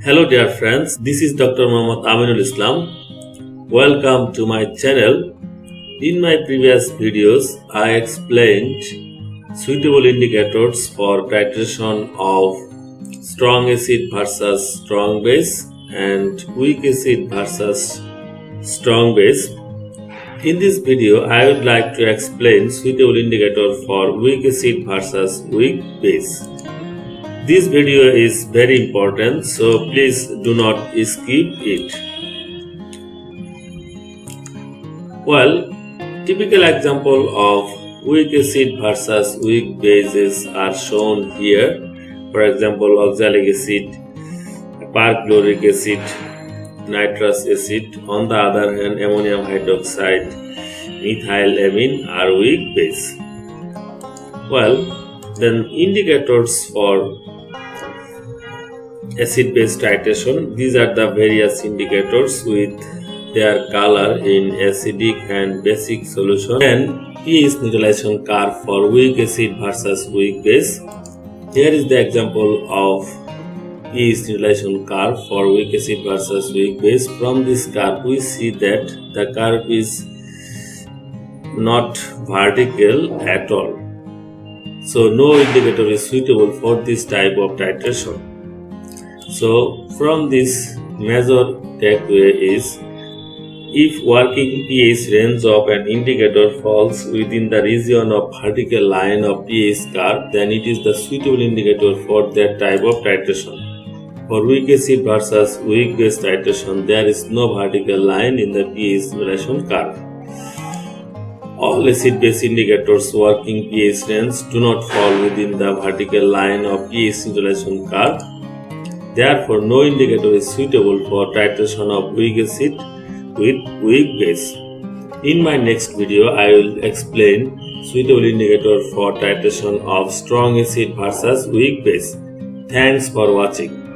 Hello dear friends, this is Dr. Mohammad Aminulchem. Welcome to my channel. In my previous videos, I explained suitable indicators for titration of strong acid versus strong base and weak acid versus strong base. In this video, I would like to explain suitable indicator for weak acid versus weak base. This video is very important, so please do not skip it. Well, typical example of weak acid versus weak bases are shown here. For example, oxalic acid, perchloric acid, nitrous acid. On the other hand, ammonium hydroxide, methylamine are weak base. Well, then indicators for acid-base titration. These are the various indicators with their color in acidic and basic solution. Then pH neutralization curve for weak acid versus weak base. Here is the example of pH neutralization curve for weak acid versus weak base. From this curve, we see that the curve is not vertical at all. So no indicator is suitable for this type of titration. So from this major takeaway is, if working pH range of an indicator falls within the region of vertical line of pH curve, then it is the suitable indicator for that type of titration. For weak acid versus weak base titration, there is no vertical line in the pH neutralization curve. All acid-base indicators working pH range do not fall within the vertical line of pH neutralization curve. Therefore, no indicator is suitable for titration of weak acid with weak base. In my next video, I will explain suitable indicator for titration of strong acid versus weak base. Thanks for watching.